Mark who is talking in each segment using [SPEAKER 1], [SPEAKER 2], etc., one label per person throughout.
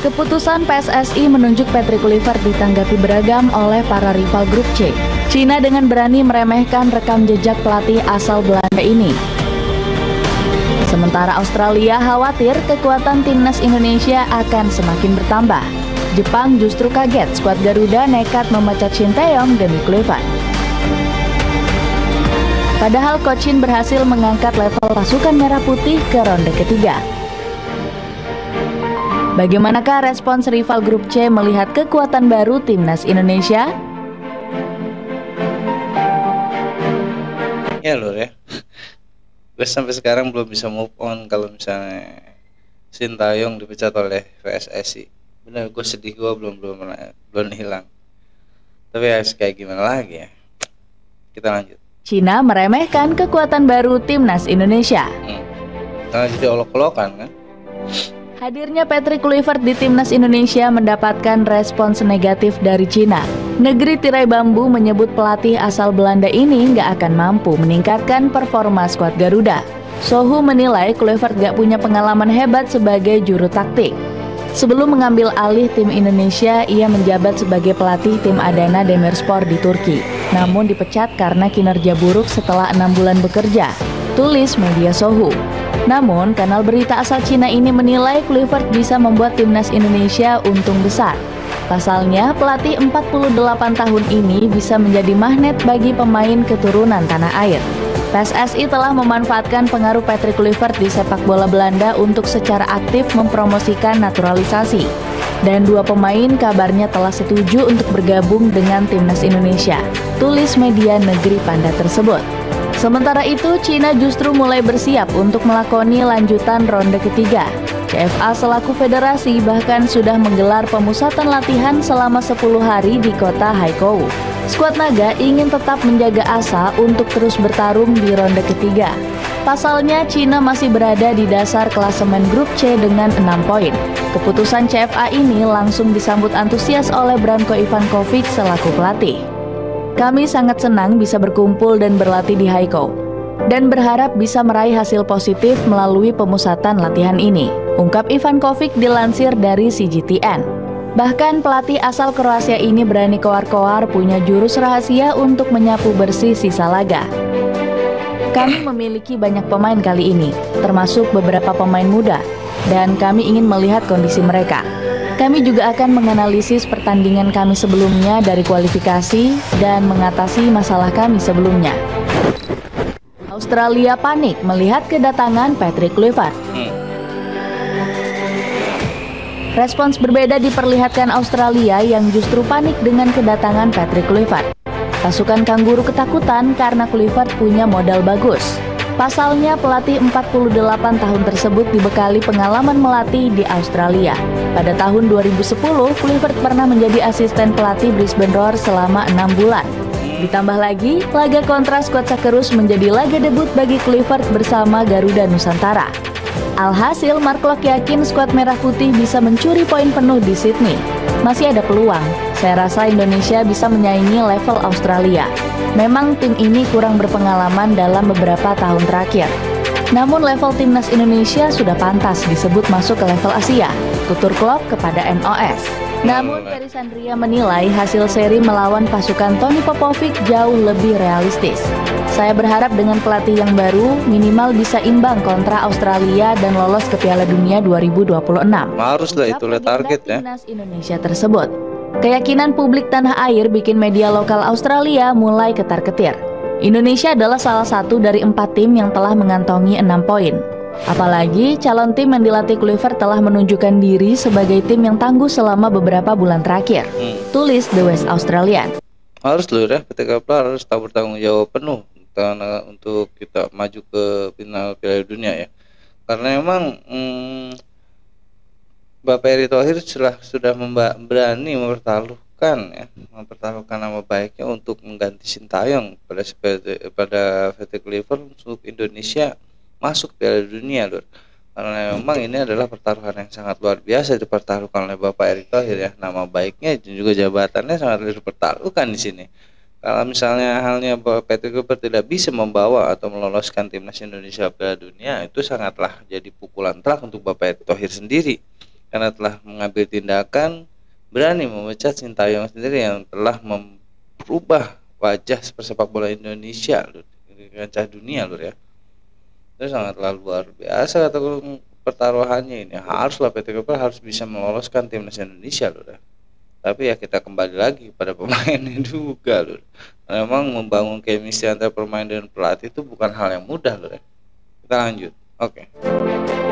[SPEAKER 1] Keputusan PSSI menunjuk Patrick Kluivert ditanggapi beragam oleh para rival grup C. Cina dengan berani meremehkan rekam jejak pelatih asal Belanda ini. Sementara Australia khawatir kekuatan timnas Indonesia akan semakin bertambah. Jepang justru kaget skuad Garuda nekat memecat Shin Tae-yong demi Kluivert. Padahal Coach Shin berhasil mengangkat level pasukan merah putih ke ronde ketiga. Bagaimanakah respons rival grup C melihat kekuatan baru timnas Indonesia?
[SPEAKER 2] Ya Lur ya, gue sampai sekarang belum bisa move on kalau misalnya Shin Tae-yong dipecat oleh PSSI. Bener, gue sedih, gue belum hilang. Tapi ya kayak gimana lagi ya. Kita lanjut.
[SPEAKER 1] Cina meremehkan kekuatan baru timnas Indonesia.
[SPEAKER 2] Karena jadi olok-olokan kan.
[SPEAKER 1] Hadirnya Patrick Kluivert di timnas Indonesia mendapatkan respons negatif dari Cina. Negeri tirai bambu menyebut pelatih asal Belanda ini nggak akan mampu meningkatkan performa skuad Garuda. Sohu menilai Kluivert nggak punya pengalaman hebat sebagai juru taktik. Sebelum mengambil alih tim Indonesia, ia menjabat sebagai pelatih tim Adana Demirspor di Turki. Namun dipecat karena kinerja buruk setelah 6 bulan bekerja, tulis media Sohu. Namun, kanal berita asal Cina ini menilai Kluivert bisa membuat timnas Indonesia untung besar. Pasalnya, pelatih 48 tahun ini bisa menjadi magnet bagi pemain keturunan tanah air. PSSI telah memanfaatkan pengaruh Patrick Kluivert di sepak bola Belanda untuk secara aktif mempromosikan naturalisasi. Dan 2 pemain kabarnya telah setuju untuk bergabung dengan timnas Indonesia, tulis media negeri Panda tersebut. Sementara itu, Cina justru mulai bersiap untuk melakoni lanjutan ronde ketiga. CFA selaku federasi bahkan sudah menggelar pemusatan latihan selama 10 hari di kota Haikou. Skuad naga ingin tetap menjaga asa untuk terus bertarung di ronde ketiga. Pasalnya, Cina masih berada di dasar klasemen grup C dengan 6 poin. Keputusan CFA ini langsung disambut antusias oleh Branko Ivankovic selaku pelatih. Kami sangat senang bisa berkumpul dan berlatih di Haikou dan berharap bisa meraih hasil positif melalui pemusatan latihan ini, ungkap Ivankovic dilansir dari CGTN. Bahkan pelatih asal Kroasia ini berani koar-koar punya jurus rahasia untuk menyapu bersih sisa laga. Kami memiliki banyak pemain kali ini, termasuk beberapa pemain muda, dan kami ingin melihat kondisi mereka. Kami juga akan menganalisis pertandingan kami sebelumnya dari kualifikasi dan mengatasi masalah kami sebelumnya. Australia panik melihat kedatangan Patrick Kluivert. Respons berbeda diperlihatkan Australia yang justru panik dengan kedatangan Patrick Kluivert. Pasukan Kanguru ketakutan karena Kluivert punya modal bagus. Pasalnya, pelatih 48 tahun tersebut dibekali pengalaman melatih di Australia. Pada tahun 2010, Kluivert pernah menjadi asisten pelatih Brisbane Roar selama 6 bulan. Ditambah lagi, laga kontra skuad Socceroos menjadi laga debut bagi Kluivert bersama Garuda Nusantara. Alhasil, Mark Locke yakin skuad Merah Putih bisa mencuri poin penuh di Sydney. Masih ada peluang, saya rasa Indonesia bisa menyaingi level Australia. Memang tim ini kurang berpengalaman dalam beberapa tahun terakhir. Namun level timnas Indonesia sudah pantas disebut masuk ke level Asia, tutur Klopp kepada NOS. Namun Ferry Sandria menilai hasil seri melawan pasukan Tony Popovic jauh lebih realistis. Saya berharap dengan pelatih yang baru minimal bisa imbang kontra Australia dan lolos ke Piala Dunia 2026.
[SPEAKER 2] Haruslah itu target ya.
[SPEAKER 1] Timnas Indonesia tersebut. Keyakinan publik tanah air bikin media lokal Australia mulai ketar-ketir. Indonesia adalah salah satu dari 4 tim yang telah mengantongi 6 poin. Apalagi calon tim yang dilatih Kluivert telah menunjukkan diri sebagai tim yang tangguh selama beberapa bulan terakhir. Tulis The West Australian.
[SPEAKER 2] Harus loh ya, ketika harus tahu bertanggung jawab penuh untuk kita maju ke final Piala Dunia ya. Karena memang Bapak Erick Thohir sudah berani mempertaruhkan nama baiknya untuk mengganti Shin Tae-yong pada Patrick Kluivert untuk Indonesia masuk Piala Dunia, Lur. Karena memang ini adalah pertaruhan yang sangat luar biasa dipertaruhkan oleh Bapak Erick Thohir ya. Nama baiknya dan juga jabatannya sangat dipertaruhkan di sini. Kalau misalnya halnya Bapak Patrick Kluivert tidak bisa membawa atau meloloskan timnas Indonesia Piala Dunia, itu sangatlah jadi pukulan telak untuk Bapak Erick Thohir sendiri. karena telah mengambil tindakan berani memecat Sintayong sendiri yang telah merubah wajah persepak bola Indonesia lur, di kancah dunia lur ya. Itu sangatlah luar biasa atau pertaruhannya ini. Haruslah PT Liver harus bisa meloloskan timnas Indonesia lur ya. Tapi ya kita kembali lagi pada pemainnya juga lur. Memang membangun chemistry antara pemain dan pelatih itu bukan hal yang mudah lur ya. Kita lanjut. Oke.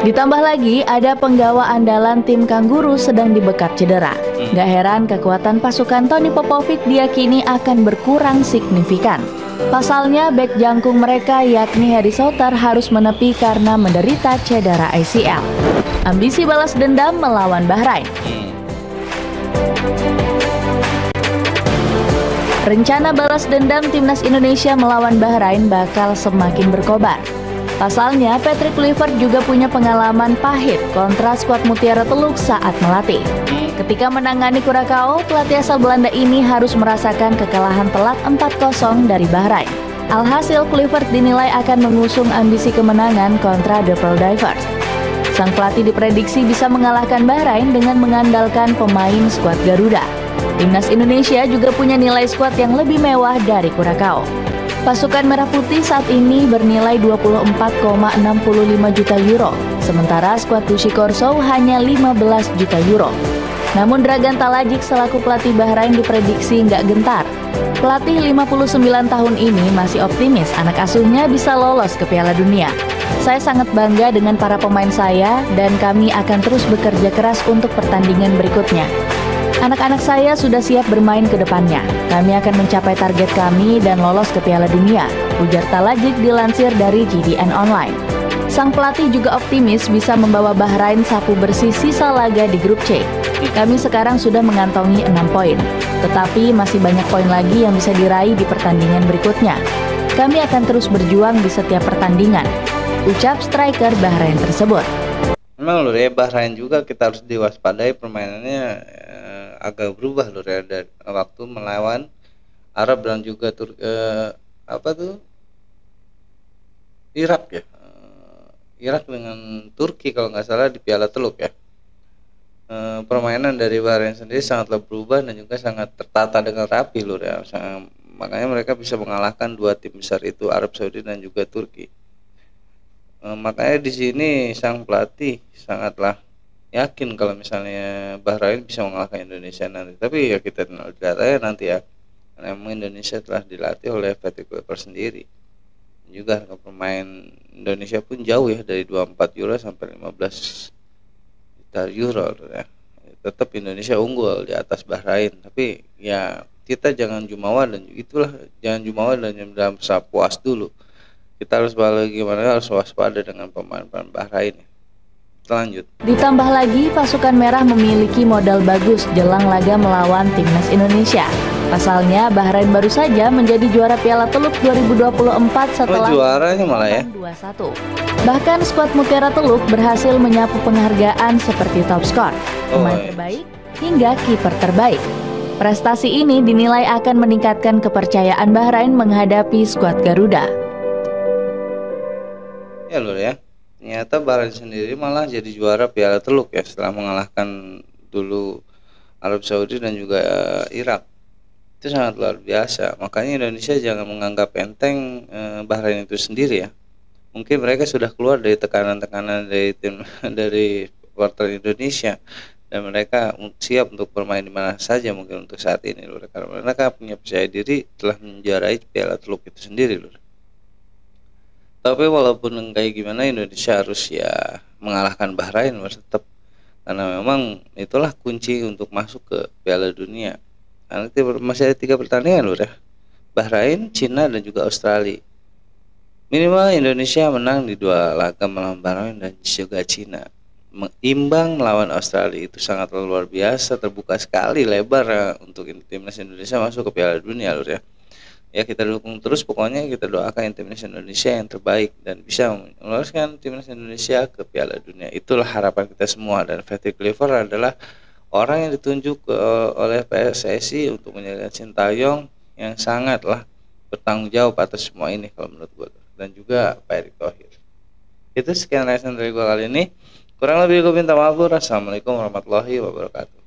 [SPEAKER 1] Ditambah lagi ada penggawa andalan tim Kangguru sedang dibekap cedera. Gak heran kekuatan pasukan Tony Popovic diyakini akan berkurang signifikan. Pasalnya bek jangkung mereka yakni Harry Souther harus menepi karena menderita cedera ACL. Ambisi balas dendam melawan Bahrain. Rencana balas dendam timnas Indonesia melawan Bahrain bakal semakin berkobar. Pasalnya, Patrick Kluivert juga punya pengalaman pahit kontra skuad Mutiara Teluk saat melatih. Ketika menangani Curaçao, pelatih asal Belanda ini harus merasakan kekalahan telak 4-0 dari Bahrain. Alhasil, Kluivert dinilai akan mengusung ambisi kemenangan kontra The Pearl Divers. Sang pelatih diprediksi bisa mengalahkan Bahrain dengan mengandalkan pemain skuad Garuda. Timnas Indonesia juga punya nilai skuad yang lebih mewah dari Curaçao. Pasukan Merah Putih saat ini bernilai 24,65 juta euro, sementara skuad Tushi Corso hanya 15 juta euro. Namun Dragan Talajic selaku pelatih Bahrain diprediksi nggak gentar. Pelatih 59 tahun ini masih optimis anak asuhnya bisa lolos ke Piala Dunia. Saya sangat bangga dengan para pemain saya dan kami akan terus bekerja keras untuk pertandingan berikutnya. Anak-anak saya sudah siap bermain ke depannya. Kami akan mencapai target kami dan lolos ke Piala Dunia, ujar Talajic dilansir dari GDN Online. Sang pelatih juga optimis bisa membawa Bahrain sapu bersih sisa laga di grup C. Kami sekarang sudah mengantongi 6 poin, tetapi masih banyak poin lagi yang bisa diraih di pertandingan berikutnya. Kami akan terus berjuang di setiap pertandingan, ucap striker Bahrain tersebut.
[SPEAKER 2] Memang lur ya, Bahrain juga kita harus diwaspadai permainannya agak berubah lur ya, dari waktu melawan Arab dan juga Irak ya. Irak dengan Turki kalau nggak salah di Piala Teluk ya. Permainan dari Bahrain sendiri sangatlah berubah dan juga sangat tertata dengan rapi lur ya. Makanya mereka bisa mengalahkan dua tim besar itu, Arab Saudi dan juga Turki. Makanya di sini sang pelatih sangatlah yakin kalau misalnya Bahrain bisa mengalahkan Indonesia nanti. Tapi ya kita lihat aja nanti ya. Karena memang Indonesia telah dilatih oleh Patrick Kluivert sendiri. Juga pemain Indonesia pun jauh ya, dari 24 euro sampai 15 juta euro ya. Tetap Indonesia unggul di atas Bahrain. Tapi ya kita jangan jumawa dan jangan jumawa dan jangan puas dulu. Kita harus harus waspada dengan pemain-pemain Bahrain. Lanjut.
[SPEAKER 1] Ditambah lagi pasukan merah memiliki modal bagus jelang laga melawan timnas Indonesia. Pasalnya Bahrain baru saja menjadi juara Piala Teluk 2024 setelah
[SPEAKER 2] juaranya malah ya
[SPEAKER 1] 2-1. Bahkan skuad Mutiara Teluk berhasil menyapu penghargaan seperti top skor, pemain terbaik hingga kiper terbaik. Prestasi ini dinilai akan meningkatkan kepercayaan Bahrain menghadapi skuad Garuda.
[SPEAKER 2] Ya lur ya. Ternyata Bahrain sendiri malah jadi juara Piala Teluk ya, setelah mengalahkan dulu Arab Saudi dan juga Irak. Itu sangat luar biasa. Makanya Indonesia jangan menganggap enteng Bahrain itu sendiri ya. Mungkin mereka sudah keluar dari tekanan-tekanan dari tim dari supporter Indonesia dan mereka siap untuk bermain di mana saja mungkin untuk saat ini lur. Karena mereka punya percaya diri telah menjuarai Piala Teluk itu sendiri lur. Tapi walaupun kayak gimana Indonesia harus ya mengalahkan Bahrain tetap, karena memang itulah kunci untuk masuk ke Piala Dunia. Nanti masih ada 3 pertandingan loh ya, Bahrain, Cina dan juga Australia. Minimal Indonesia menang di 2 laga melawan Bahrain dan juga Cina. Imbang melawan Australia itu sangat luar biasa, terbuka sekali lebar ya, untuk timnas Indonesia masuk ke Piala Dunia loh ya. Ya kita dukung terus, pokoknya kita doakan timnas Indonesia yang terbaik dan bisa meloloskan timnas Indonesia ke Piala Dunia. Itulah harapan kita semua, dan Patrick Kluivert adalah orang yang ditunjuk oleh PSSI untuk menjaga Sintayong yang sangatlah bertanggung jawab atas semua ini kalau menurut gue, dan juga Pak Erick Thohir. Itu sekian lesson dari gue kali ini. Kurang lebih gue minta maaf Lur. Assalamualaikum warahmatullahi wabarakatuh.